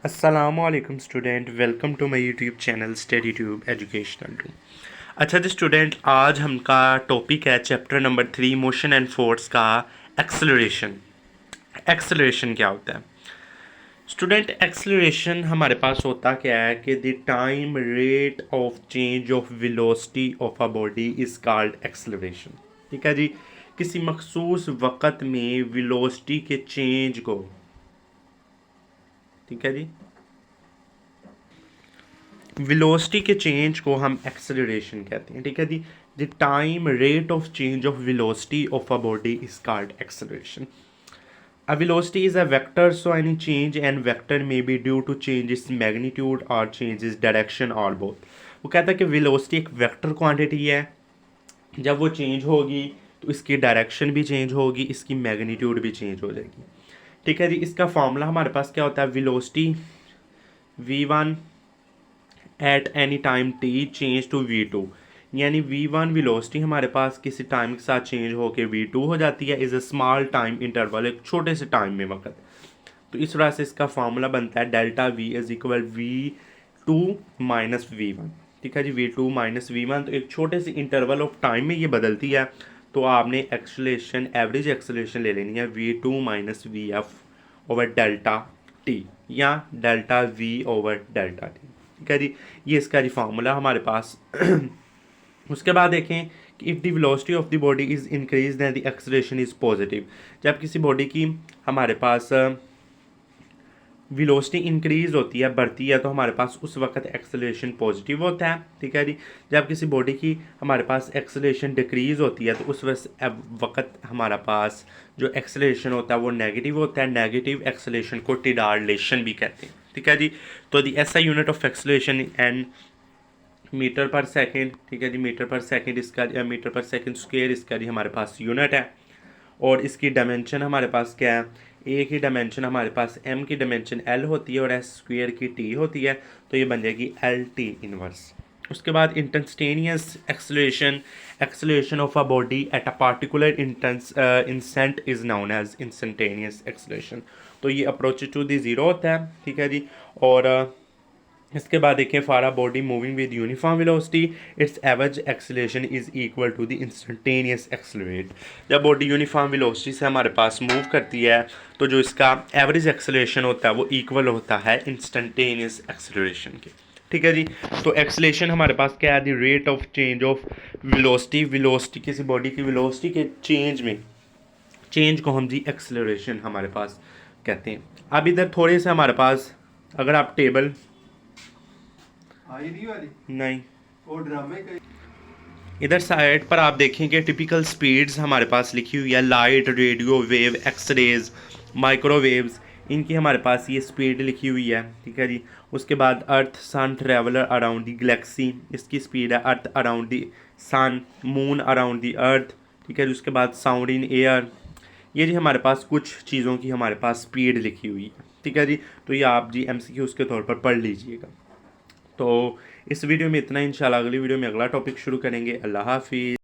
अस्सलामुअलैकुम student, welcome to my YouTube channel study tube educational two. अच्छा जी student, आज हमका टॉपिक है chapter number 3 motion and force का एक्सेलरेशन। एक्सेलरेशन क्या होता है स्टूडेंट? एक्सेलरेशन हमारे पास होता क्या है कि the time rate of change of velocity of a body is called acceleration. ठीक है जी, किसी मखसूस वक़्त में वेलोसिटी के चेंज को, ठीक है जी, वेलोसिटी के चेंज को हम एक्सेलरेशन कहते हैं। ठीक है जी, the time rate of change of velocity of a body is called acceleration. A velocity is a vector, so any change in vector may be due to change its magnitude or change its direction or both। वो कहता है कि velocity एक vector quantity है, जब वो change होगी तो इसकी डायरेक्शन भी चेंज होगी, इसकी मैग्नीट्यूड भी चेंज हो जाएगी। ठीक है जी, इसका फॉर्मूला हमारे पास क्या होता है? Velocity v1 at any time T change to v2, यानी v1 वेलोसिटी हमारे पास किसी टाइम के साथ चेंज होकर v2 हो जाती है, is a small time interval, एक छोटे से टाइम में वक्त। तो इस वजह से इसका फार्मूला बनता है delta v is equal v2 minus v1। ठीक है जी, v2 माइनस v1, तो एक छोटे से इंटरवल ऑफ टाइम में ये बदलती है। तो आपने एक्सेलरेशन, एवरेज एक्सेलरेशन ले लेनी है v2 minus vf over delta T, या delta v over delta T. ठीक है जी, ये इसका जी फार्मूला हमारे पास। उसके बाद देखें कि if the velocity of the body is increase then the acceleration is positive. जब किसी बॉडी की हमारे पास वेलोसिटी इंक्रीज होती है, बढ़ती है, तो हमारे पास उस वक्त एक्सेलरेशन पॉजिटिव होता है। ठीक है जी, जब किसी बॉडी की हमारे पास एक्सेलरेशन डिक्रीज होती है तो उस वक्त हमारा पास जो एक्सेलरेशन होता है वो नेगेटिव होता है। नेगेटिव एक्सेलरेशन को रिटार्डेशन भी कहते हैं। ठीक है जी, तो the SI unit of acceleration and metre per second. ठीक है जी, मीटर पर सेकेंड इसका, मीटर पर सेकेंड स्क्वेयर इसका जी हमारे पास यूनिट है। और इसकी डायमेंशन हमारे पास क्या है? ए की डायमेंशन हमारे पास एम की डायमेंशन एल होती है और एस स्क्वेयर की टी होती है, तो ये बन जाएगी एल टी इनवर्स। उसके बाद instantaneous acceleration, acceleration of a body at a particular instant is known as instantaneous acceleration. तो ये अप्रोच टू द ज़ीरो होता है। ठीक है जी, और इसके बाद देखें for a body moving with uniform velocity its average acceleration is equal to the instantaneous accelerate. जब बॉडी यूनिफॉर्म वेलोसिटी से हमारे पास मूव करती है तो जो इसका एवरेज एक्सेलरेशन होता है वो इक्वल होता है इंस्टेंटेनियस एक्सेलरेशन के। ठीक है जी, तो एक्सेलरेशन हमारे पास क्या है? The rate of change of velocity. Velocity किसी बॉडी की वेलोसिटी के चेंज में, चेंज को हम जी एक्सेलरेशन हमारे पास कहते हैं। अब इधर थोड़े से हमारे पास, अगर आप टेबल वाली नहीं, वो ड्रामे का इधर साइड पर आप देखेंगे टिपिकल स्पीड्स हमारे पास लिखी हुई है, light, radio wave, X-rays, microwaves, इनकी हमारे पास ये स्पीड लिखी हुई है। ठीक है जी, उसके बाद earth sun traveller around the galaxy, इसकी स्पीड है earth around the sun, moon around the earth. ठीक है जी, उसके बाद साउंड इन एयर, ये जी हमारे पास कुछ चीज़ों की हमारे पास स्पीड लिखी हुई है। ठीक है जी, तो ये आप जी एमसीक्यूज़ के तौर पर पढ़ लीजिएगा। तो इस वीडियो में इतना, इंशाल्लाह अगली वीडियो में अगला टॉपिक शुरू करेंगे। अल्लाह हाफिज़।